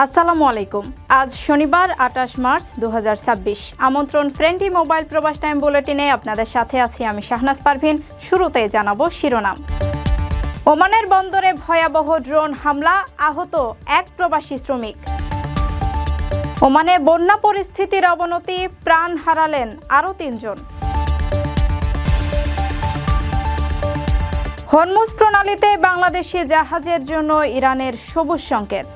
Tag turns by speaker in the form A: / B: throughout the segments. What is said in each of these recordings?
A: আসসালামু আলাইকুম। আজ শনিবার 28 মার্চ 2026। আমন্ত্রণ ফ্রেন্ডলি মোবাইল প্রবাস টাইম বুলেটিনে আপনাদের সাথে আছি আমি শাহনাজ পারভিন। শুরুতেই জানাবো শিরোনাম। ওমানের বন্দরে ভয়াবহ ড্রোন হামলা, আহত এক প্রবাসী শ্রমিক। ওমানে বন্যা পরিস্থিতির অবনতি, প্রাণ হারালেন আরও 3 জন। হরমুজ প্রণালীতে বাংলাদেশি জাহাজের জন্য ইরানের সবুজ সংকেত।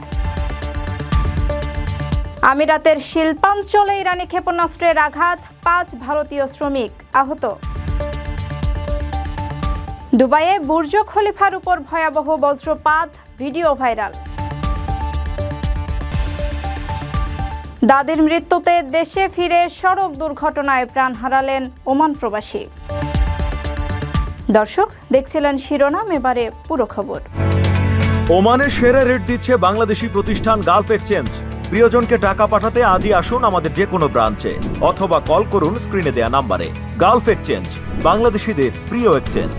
A: আমিরাতের শিল্পাঞ্চলে ইরানি ক্ষেপণাস্ত্রের আঘাত, 5 ভারতীয় শ্রমিক আহত। দুবাইয়ে বুর্জ খলিফার উপর ভয়াবহ বজ্রপাত, ভিডিও ভাইরাল। দাদির মৃত্যুতে দেশে ফিরে সড়ক দুর্ঘটনায় প্রাণ হারালেন ওমান প্রবাসী। দর্শক, দেখছিলেন শিরোনাম, এবারে পুরো খবর।
B: ওমানের সেরা রেট দিচ্ছে বাংলাদেশি প্রতিষ্ঠান গালফ এক্সচেঞ্জ। প্রিয়জনকে টাকা পাঠাতে আজই আসুন আমাদের যে কোনো ব্রাঞ্চে অথবা কল করুন স্ক্রিনে দেয়া নাম্বারে। গালফ এক্সচেঞ্জ, বাংলাদেশিদের প্রিয় এক্সচেঞ্জ।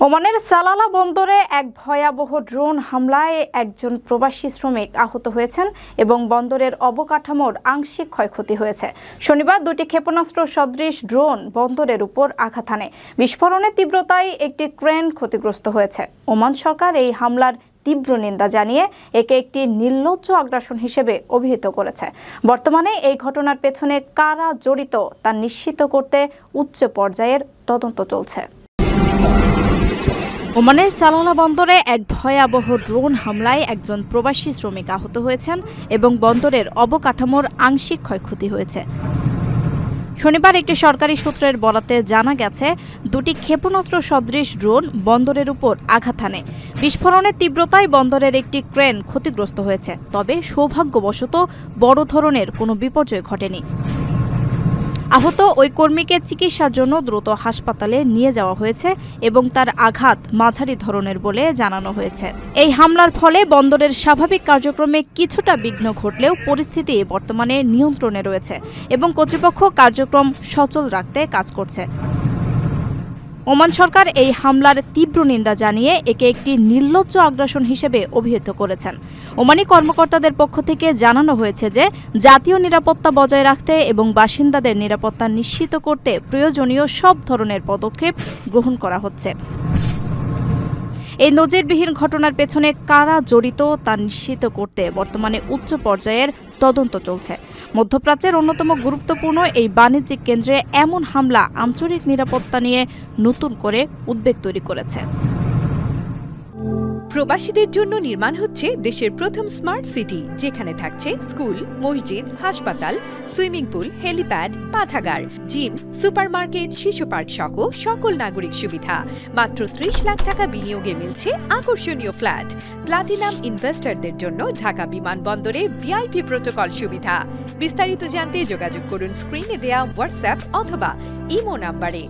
A: ওমানের সালালা বন্দরে এক ভয়াবহ ড্রোন হামলায় একজন প্রবাসী শ্রমিক আহত হয়েছেন এবং বন্দরের অবকাঠামোর আংশিক ক্ষয়ক্ষতি হয়েছে। শনিবার 2টি ক্ষেপণাস্ত্র সদৃশ ড্রোন বন্দরের উপর আঘাত হানে। বিস্ফোরণের তীব্রতায় একটি ক্রেন ক্ষতিগ্রস্ত হয়েছে। ওমান সরকার এই হামলার তীব্র নিন্দা জানিয়ে একে একটি নির্লজ্জ আগ্রাসন হিসেবে অভিহিত করেছে। বর্তমানে এই ঘটনার পেছনে কারা জড়িত তা নিশ্চিত করতে উচ্চ পর্যায়ের তদন্ত চলছে। ওমানের সালালা বন্দরে এক ভয়াবহ ড্রোন হামলায় একজন প্রবাসী শ্রমিক আহত হয়েছেন এবং বন্দরের অবকাঠামোর আংশিক ক্ষয়ক্ষতি হয়েছে। শনিবার একটি সরকারি সূত্রের বরাতে জানা গেছে, 2টি ক্ষেপণাস্ত্র সদৃশ ড্রোন বন্দরের উপর আঘাত হানে। বিস্ফোরণের তীব্রতায় বন্দরের একটি ক্রেন ক্ষতিগ্রস্ত হয়েছে, তবে সৌভাগ্যবশত বড় ধরনের কোনো বিপর্যয় ঘটেনি। আহত ওই কর্মীকে চিকিৎসার জন্য দ্রুত হাসপাতালে নিয়ে যাওয়া হয়েছে এবং তার আঘাত মাঝারি ধরনের বলে জানানো হয়েছে। এই হামলার ফলে বন্দরের স্বাভাবিক কার্যক্রমে কিছুটা বিঘ্ন ঘটলেও পরিস্থিতি বর্তমানে নিয়ন্ত্রণে রয়েছে এবং কর্তৃপক্ষ কার্যক্রম সচল রাখতে কাজ করছে। ওমান সরকার এই হামলার তীব্র নিন্দা জানিয়ে একে একটি নির্লজ্জ আগ্রাসন হিসেবে অভিহিত করেছেন। ওমানি কর্মকর্তাদের পক্ষ থেকে জানানো হয়েছে যে জাতীয় নিরাপত্তা বজায় রাখতে এবং বাসিন্দাদের নিরাপত্তা নিশ্চিত করতে প্রয়োজনীয় সব ধরনের পদক্ষেপ গ্রহণ করা হচ্ছে। এই নজিরবিহীন ঘটনার পেছনে কারা জড়িত তা নিশ্চিত করতে বর্তমানে উচ্চ পর্যায়ের তদন্ত চলছে। মধ্যপ্রাচ্যের অন্যতম গুরুত্বপূর্ণ এই বাণিজ্যিক কেন্দ্রে এমন হামলা আঞ্চলিক নিরাপত্তা নিয়ে নতুন করে উদ্বেগ তৈরি করেছে।
C: প্রবাসীদের জন্য নির্মাণ হচ্ছে দেশের প্রথম স্মার্ট সিটি, যেখানে থাকছে স্কুল, মসজিদ, হাসপাতাল, সুইমিং পুল, হেলিপ্যাড, পাঠাগার, জিম, সুপারমার্কেট, শিশু পার্ক সহ সকল নাগরিক সুবিধা। মাত্র 30 লাখ টাকা বিনিয়োগে মিলছে আকর্ষণীয় ফ্ল্যাট। প্লাটিনাম ইনভেস্টরদের জন্য ঢাকা বিমানবন্দরে ভিআইপি প্রোটোকল সুবিধা। বিস্তারিত জানতে যোগাযোগ করুন স্ক্রিনে দেয়া হোয়াটসঅ্যাপ অথবা ইমো নাম্বারে।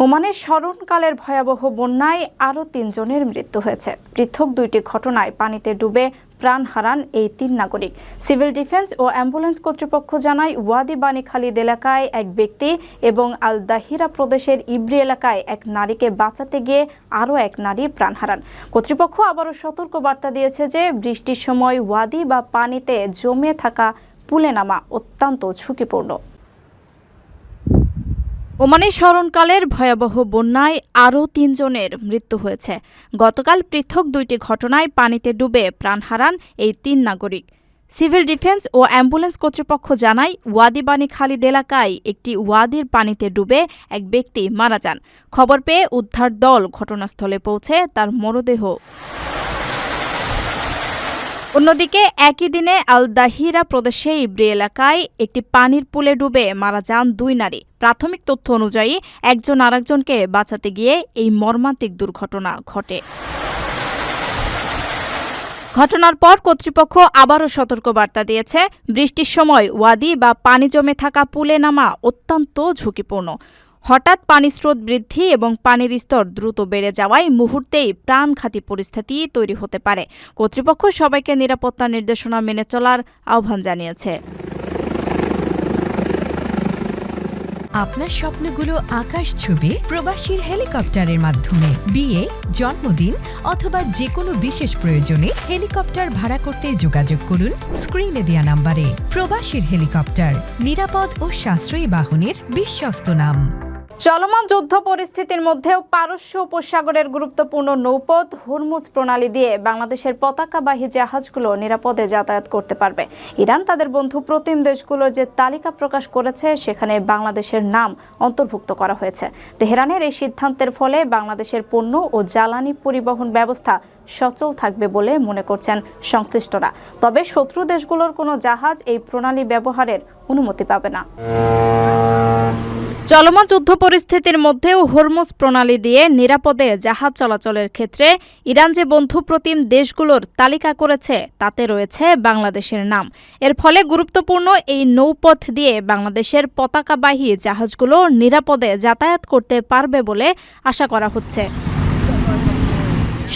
A: ওমানের স্মরণকালের ভয়াবহ বন্যায় আরও 3 জনের মৃত্যু হয়েছে। পৃথক 2টি ঘটনায় পানিতে ডুবে প্রাণ হারান এই 3 নাগরিক। সিভিল ডিফেন্স ও অ্যাম্বুলেন্স কর্তৃপক্ষ জানায়, ওয়াদি বানি খালিদ এলাকায় এক ব্যক্তি এবং আল দাহিরা প্রদেশের ইব্রি এলাকায় এক নারীকে বাঁচাতে গিয়ে আরও এক নারী প্রাণ হারান। কর্তৃপক্ষ আবারও সতর্ক বার্তা দিয়েছে যে বৃষ্টির সময় ওয়াদি বা পানিতে জমে থাকা পুলে নামা অত্যন্ত ঝুঁকিপূর্ণ। ওমানের স্মরণকালের ভয়াবহ বন্যায় আরও 3 জনের মৃত্যু হয়েছে। গতকাল পৃথক 2টি ঘটনায় পানিতে ডুবে প্রাণ হারান এই 3 নাগরিক। সিভিল ডিফেন্স ও অ্যাম্বুলেন্স কর্তৃপক্ষ জানায়, ওয়াদি বানি খালিদ এলাকায় একটি ওয়াদির পানিতে ডুবে এক ব্যক্তি মারা যান। খবর পেয়ে উদ্ধার দল ঘটনাস্থলে পৌঁছে তার মরদেহ। অন্যদিকে একই দিনে আল দাহিরা প্রদেশে ইব্রি এলাকায় একটি পানির পুলে ডুবে মারা যান 2 নারী। প্রাথমিক তথ্য অনুযায়ী একজন আরেকজনকে বাঁচাতে গিয়ে এই মর্মান্তিক দুর্ঘটনা ঘটে। ঘটনার পর কর্তৃপক্ষ আবারও সতর্কবার্তা দিয়েছে, বৃষ্টির সময় ওয়াদি বা পানি জমে থাকা পুলে নামা অত্যন্ত ঝুঁকিপূর্ণ। হঠাৎ পানির স্রোত বৃদ্ধি এবং পানির স্তর দ্রুত বেড়ে যাওয়ায় মুহূর্তেই প্রাণঘাতী পরিস্থিতি তৈরি হতে পারে। কর্তৃপক্ষ সবাইকে নিরাপত্তা নির্দেশনা মেনে চলার আহ্বান জানিয়েছে।
C: আপনার স্বপ্নগুলো আকাশ ছুবে প্রবাসীর হেলিকপ্টারের মাধ্যমে। বিয়ে, জন্মদিন অথবা যে কোনো বিশেষ প্রয়োজনে হেলিকপ্টার ভাড়া করতে যোগাযোগ করুন স্ক্রিনে দেয়া নাম্বারে। প্রবাসীর হেলিকপ্টার, নিরাপদ ও সাশ্রয়ী বাহনের বিশ্বস্ত নাম।
A: চলমান যুদ্ধ পরিস্থিতির মধ্যেও পারস্য উপসাগরের গুরুত্বপূর্ণ নৌপথ হরমুজ প্রণালী দিয়ে বাংলাদেশের পতাকাবাহী জাহাজগুলো নিরাপদে যাতায়াত করতে পারবে। ইরান তাদের বন্ধু প্রতিম দেশগুলোর যে তালিকা প্রকাশ করেছে সেখানে বাংলাদেশের নাম অন্তর্ভুক্ত করা হয়েছে। তেহরানের এই সিদ্ধান্তের ফলে বাংলাদেশের পণ্য ও জ্বালানি পরিবহন ব্যবস্থা সচল থাকবে বলে মনে করছেন সংশ্লিষ্টরা। তবে শত্রু দেশগুলোর কোনো জাহাজ এই প্রণালী ব্যবহারের অনুমতি পাবে না। চলমান যুদ্ধ পরিস্থিতির মধ্যেও হরমুজ প্রণালী দিয়ে নিরাপদে জাহাজ চলাচলের ক্ষেত্রে ইরান যে বন্ধুপ্রতিম দেশগুলোর তালিকা করেছে তাতে রয়েছে বাংলাদেশের নাম। এর ফলে গুরুত্বপূর্ণ এই নৌপথ দিয়ে বাংলাদেশের পতাকাবাহী জাহাজগুলো নিরাপদে যাতায়াত করতে পারবে বলে আশা করা হচ্ছে।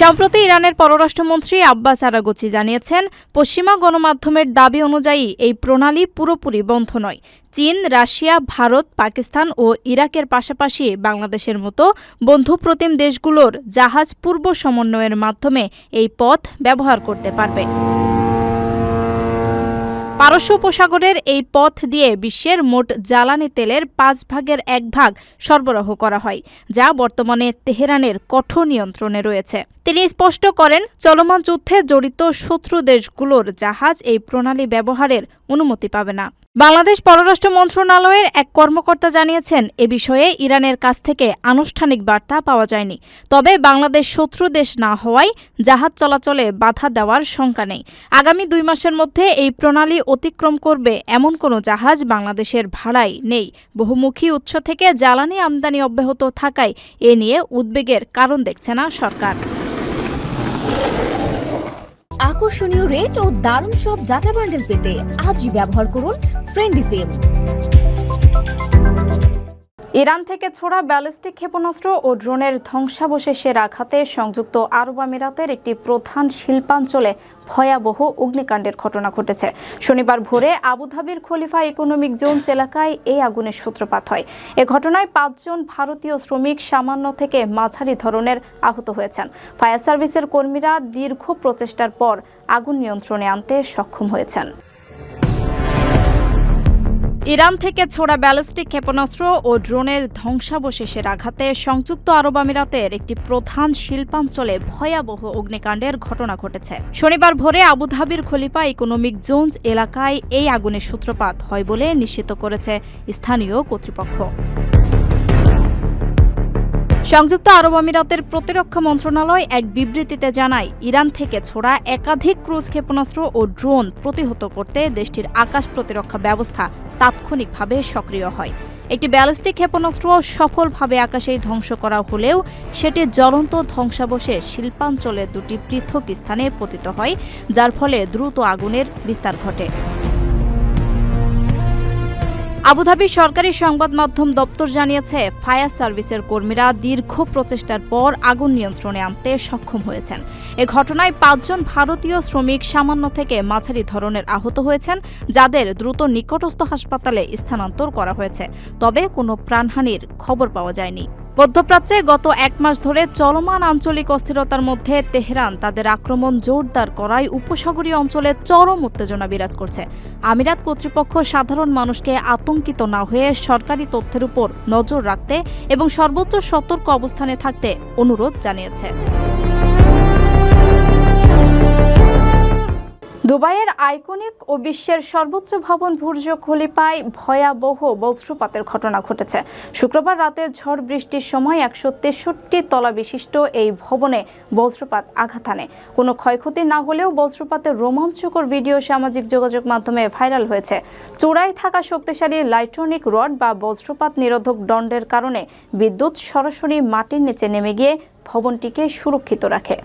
A: সম্প্রতি ইরানের পররাষ্ট্রমন্ত্রী আব্বাস আরাগচি জানিয়েছেন, পশ্চিমা গণমাধ্যমের দাবি অনুযায়ী এই প্রণালী পুরোপুরি বন্ধ নয়। চীন, রাশিয়া, ভারত, পাকিস্তান ও ইরাকের পাশাপাশি বাংলাদেশের মতো বন্ধুপ্রতিম দেশগুলোর জাহাজ পূর্ব সমন্বয়ের মাধ্যমে এই পথ ব্যবহার করতে পারবে। পারস্য উপসাগরের এই পথ দিয়ে বিশ্বের মোট জ্বালানি তেলের 5 ভাগের 1 ভাগ সরবরাহ করা হয়, যা বর্তমানে তেহরানের কঠোর নিয়ন্ত্রণে রয়েছে। তিনি স্পষ্ট করেন, চলমান যুদ্ধে জড়িত শত্রু দেশগুলোর জাহাজ এই প্রণালী ব্যবহারের অনুমতি পাবে না। বাংলাদেশ পররাষ্ট্র মন্ত্রণালয়ের এক কর্মকর্তা জানিয়েছেন, এ বিষয়ে ইরানের কাছ থেকে আনুষ্ঠানিক বার্তা পাওয়া যায়নি। তবে বাংলাদেশ শত্রু দেশ না হওয়ায় জাহাজ চলাচলে বাধা দেওয়ার শঙ্কা নেই। আগামী 2 মাসের মধ্যে এই প্রণালী অতিক্রম করবে এমন কোনো জাহাজ বাংলাদেশের ভাড়ায় নেই। বহুমুখী উৎস থেকে জ্বালানি আমদানি অব্যাহত থাকায় এ নিয়ে উদ্বেগের কারণ দেখছে না সরকার।
D: আকর্ষণীয় রেট ও দারুণ সব ডাটা বান্ডেল পেতে আজই ব্যবহার করুন ফ্রেন্ডলি সিম।
A: ইরান থেকে ছোড়া ব্যালিস্টিক ক্ষেপণাস্ত্র ও ড্রোনের ধ্বংসাবশেষের আঘাতে সংযুক্ত আরব আমিরাতের একটি প্রধান শিল্পাঞ্চলে ভয়াবহ অগ্নিকাণ্ডের ঘটনা ঘটেছে। শনিবার ভোরে আবুধাবির খলিফা ইকোনমিক জোন এলাকায় এই আগুনের সূত্রপাত হয়। এ ঘটনায় 5 জন ভারতীয় শ্রমিক সামান্য থেকে মাঝারি ধরনের আহত হয়েছেন। ফায়ার সার্ভিসের কর্মীরা দীর্ঘ প্রচেষ্টার পর আগুন নিয়ন্ত্রণে আনতে সক্ষম হয়েছেন। ইরান থেকে ছোড়া ব্যালিস্টিক ক্ষেপণাস্ত্র ও ড্রোনের ধ্বংসাবশেষের আঘাতে সংযুক্ত আরব আমিরাতের একটি প্রধান শিল্পাঞ্চলে ভয়াবহ অগ্নিকাণ্ডের ঘটনা ঘটেছে। শনিবার ভোরে আবুধাবির খলিফা ইকোনমিক জোন এলাকায় এই আগুনের সূত্রপাত হয় বলে নিশ্চিত করেছে স্থানীয় কর্তৃপক্ষ। সংযুক্ত আরব আমিরাতের প্রতিরক্ষা মন্ত্রণালয় এক বিবৃতিতে জানায়, ইরান থেকে ছোড়া একাধিক ক্রুজ ক্ষেপণাস্ত্র ও ড্রোন প্রতিহত করতে দেশটির আকাশ প্রতিরক্ষা ব্যবস্থা তাৎক্ষণিকভাবে সক্রিয় হয়। একটি ব্যালিস্টিক ক্ষেপণাস্ত্র সফলভাবে আকাশেই ধ্বংস করা হলেও সেটির জ্বলন্ত ধ্বংসাবশেষ শিল্পাঞ্চলের 2টি পৃথক স্থানে পতিত হয়, যার ফলে দ্রুত আগুনের বিস্তার ঘটে। আবুধাবির সরকারি সংবাদ মাধ্যম দপ্তর জানিয়েছে, ফায়ার সার্ভিসের কর্মীরা দীর্ঘ প্রচেষ্টার পর আগুন নিয়ন্ত্রণে আনতে সক্ষম হয়েছেন। এ ঘটনায় 5 জন ভারতীয় শ্রমিক সামান্য থেকে মাঝারি ধরনের আহত হয়েছেন, যাদের দ্রুত নিকটস্থ হাসপাতালে স্থানান্তর করা হয়েছে। তবে কোনো প্রাণহানির খবর পাওয়া যায়নি। মধ্যপ্রাচ্যে গত 1 মাস ধরে চলমান আঞ্চলিক অস্থিরতার মধ্যে তেহরান তাদের আক্রমণ জোরদার করায় উপসাগরীয় অঞ্চলে চরম উত্তেজনা বিরাজ করছে। আমিরাত কর্তৃপক্ষ সাধারণ মানুষকে আতঙ্কিত না হয়ে সরকারি তথ্যের উপর নজর রাখতে এবং সর্বোচ্চ সতর্ক অবস্থানে থাকতে অনুরোধ জানিয়েছে। দুবাইয়ের আইকনিক ও বিশ্বের সর্বোচ্চ ভবন বুর্জ খলিফায় ভয়াবহ বজ্রপাতের ঘটনা ঘটেছে। শুক্রবার রাতে ঝড় বৃষ্টির সময় 163 তলা বিশিষ্ট এই ভবনে বজ্রপাত আঘাত হানে। কোনো ক্ষয়ক্ষতি না হলেও বজ্রপাতের রোমাঞ্চকর ভিডিও সামাজিক যোগাযোগ মাধ্যমে ভাইরাল হয়েছে। চূড়ায় থাকা শক্তিশালী লাইট্রনিক রড বা বজ্রপাত নিরোধক দণ্ডের কারণে বিদ্যুৎ সরাসরি মাটির নিচে নেমে গিয়ে ভবনটিকে সুরক্ষিত রাখে।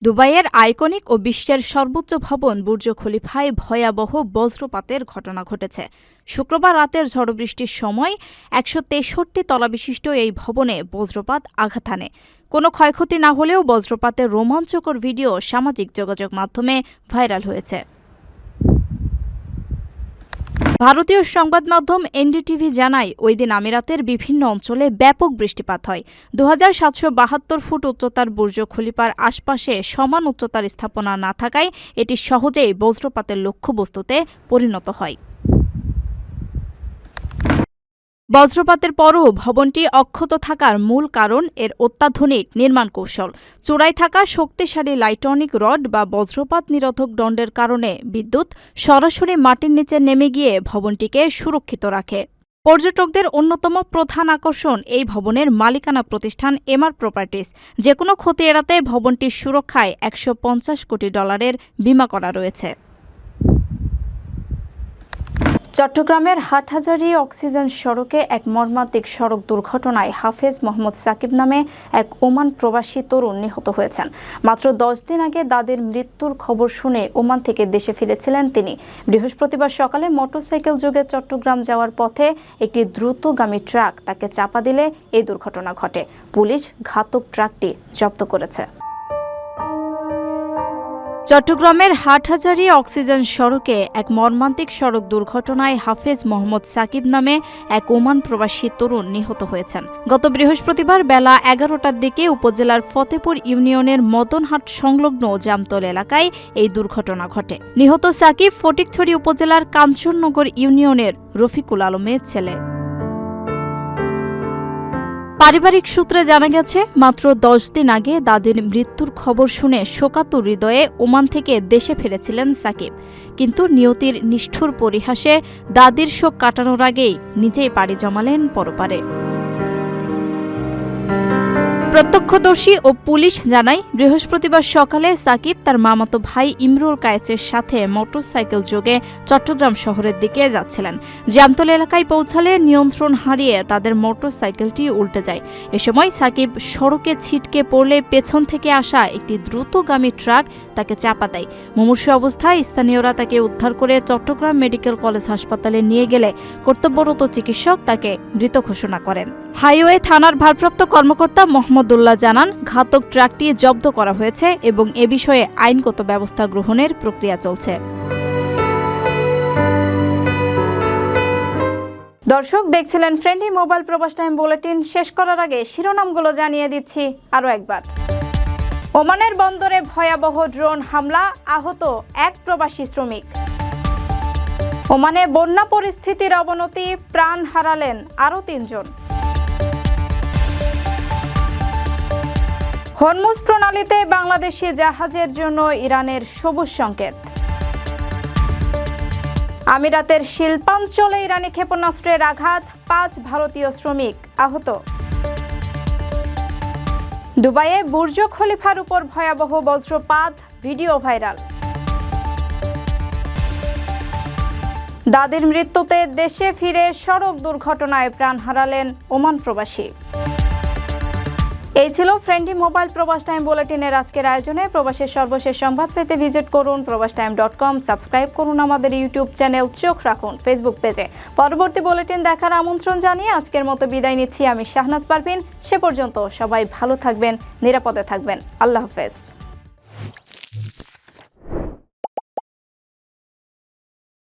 A: দুবাইয়ের আইকনিক ও বিশ্বের সর্বোচ্চ ভবন বুর্জ খলিফায় ভয়াবহ বজ্রপাতের ঘটনা ঘটেছে। শুক্রবার রাতের ঝড় বৃষ্টির সময় 163 তলা বিশিষ্ট এই ভবনে বজ্রপাত আঘাত হানে। কোনো ক্ষয়ক্ষতি না হলেও বজ্রপাতের রোমাঞ্চকর ভিডিও সামাজিক যোগাযোগ মাধ্যমে ভাইরাল হয়েছে। ভারতীয় সংবাদ মাধ্যম এনডিটিভি জানায় ওই দিন আমিরাতের বিভিন্ন অঞ্চলে ব্যাপক বৃষ্টিপাত হয়। 2772 ফুট উচ্চতার বুর্জ খলিফার আশপাশে সমান উচ্চতার স্থাপনা না থাকায় এটি সহজেই বজ্রপাতের লক্ষ্যবস্তুতে পরিণত হয়। বজ্রপাতের পরও ভবনটি অক্ষত থাকার মূল কারণ এর অত্যাধুনিক নির্মাণ কৌশল। চূড়ায় থাকা শক্তিশালী লাইটনিক রড বা বজ্রপাত নিরোধক দণ্ডের কারণে বিদ্যুৎ সরাসরি মাটির নিচে নেমে গিয়ে ভবনটিকে সুরক্ষিত রাখে। পর্যটকদের অন্যতম প্রধান আকর্ষণ এই ভবনের মালিকানা প্রতিষ্ঠান এমআর প্রপার্টিজ। যেকোনো ক্ষতি এড়াতে ভবনটির সুরক্ষায় $150 কোটি বীমা করা রয়েছে। চট্টগ্রামের হাটহাজারী অক্সিজেন সড়কে এক মর্মান্তিক সড়ক দুর্ঘটনায় হাফেজ মোহাম্মদ সাকিব নামে এক ওমান প্রবাসী তরুণ নিহত হয়েছেন। মাত্র 10 দিন আগে দাদির মৃত্যুর খবর শুনে ওমান থেকে দেশে ফিরেছিলেন তিনি। বৃহস্পতিবার সকালে মোটরসাইকেল যোগে চট্টগ্রাম যাওয়ার পথে একটি দ্রুতগামী ট্রাক তাকে চাপা দিলে এই দুর্ঘটনা ঘটে। পুলিশ ঘাতক ট্রাকটি জব্দ করেছে। চট্টগ্রামের হাটহাজারী অক্সিজেন সড়কে এক মর্মান্তিক সড়ক দুর্ঘটনায় হাফেজ মোহাম্মদ সাকিব নামে এক ওমান প্রবাসী তরুণ নিহত হয়েছেন। গত বৃহস্পতিবার বেলা 11টার দিকে উপজেলার ফতেপুর ইউনিয়নের মদনহাট সংলগ্ন জামতল এলাকায় এই দুর্ঘটনা ঘটে। নিহত সাকিব ফটিকছড়ি উপজেলার কাঞ্চননগর ইউনিয়নের রফিকুল আলমের ছেলে। পারিবারিক সূত্রে জানা গেছে, মাত্র 10 দিন আগে দাদির মৃত্যুর খবর শুনে শোকাতুর হৃদয়ে ওমান থেকে দেশে ফিরেছিলেন সাকিব। কিন্তু নিয়তির নিষ্ঠুর পরিহাসে দাদির শোক কাটানোর আগেই নিজেই পাড়ি জমালেন পরপারে। প্রত্যক্ষদর্শী ও পুলিশ জানায়, বৃহস্পতিবার সকালে সাকিব তার মামাতো ভাই ইমরুল কায়েসের সাথে মোটরসাইকেল যোগে চট্টগ্রাম শহরের দিকে যাচ্ছিলেন। জামতল এলাকায় পৌঁছালে নিয়ন্ত্রণ হারিয়ে তাদের মোটরসাইকেলটি উল্টে যায়। এ সময় সাকিব সড়কে ছিটকে পড়লে পেছন থেকে আসা একটি দ্রুতগামী ট্রাক তাকে চাপা দেয়। মুমূর্ষু অবস্থায় স্থানীয়রা তাকে উদ্ধার করে চট্টগ্রাম মেডিকেল কলেজ হাসপাতালে নিয়ে গেলে কর্তব্যরত চিকিৎসক তাকে মৃত ঘোষণা করেন। হাইওয়ে থানার ভারপ্রাপ্ত কর্মকর্তা মোহাম্মদুল্লাহ জানান, ঘাতক ট্রাকটি জব্দ করা হয়েছে এবং এ বিষয়ে আইনগত ব্যবস্থা গ্রহণের প্রক্রিয়া চলছে। দর্শক দেখছিলেন ফ্রেন্ডলি মোবাইল প্রবাস টাইম বুলেটিন। শেষ করার আগে শিরোনামগুলো জানিয়ে দিচ্ছি আরও একবার। ওমানের বন্দরে ভয়াবহ ড্রোন হামলা, আহত এক প্রবাসী শ্রমিক। ওমানে বন্যা পরিস্থিতির অবনতি, প্রাণ হারালেন আরও 3 জন। হরমুজ প্রণালীতে বাংলাদেশি জাহাজের জন্য ইরানের সবুজ সংকেত। আমিরাতের শিল্পাঞ্চলে ইরানি ক্ষেপণাস্ত্রের আঘাত, 5 ভারতীয় শ্রমিক আহত। দুবাইয়ে বুর্জ খলিফার উপর ভয়াবহ বজ্রপাত, ভিডিও ভাইরাল। দাদির মৃত্যুতে দেশে ফিরে সড়ক দুর্ঘটনায় প্রাণ হারালেন ওমান প্রবাসী। এই ছিল ফ্রেন্ডলি মোবাইল প্রবাস টাইম বুলেটিনের আজকের আয়োজনে। প্রবাসের সর্বশেষ সংবাদ পেতে ভিজিট করুন probastimes.com, সাবস্ক্রাইব করুন আমাদের ইউটিউব চ্যানেল, চোখ রাখুন ফেসবুক পেজে। পরবর্তী বুলেটিন দেখার আমন্ত্রণ জানিয়ে আজকের মতো বিদায় নিচ্ছি আমি শাহনাজ পারভিন। সে পর্যন্ত সবাই ভালো থাকবেন, নিরাপদে থাকবেন। আল্লাহ হাফেজ।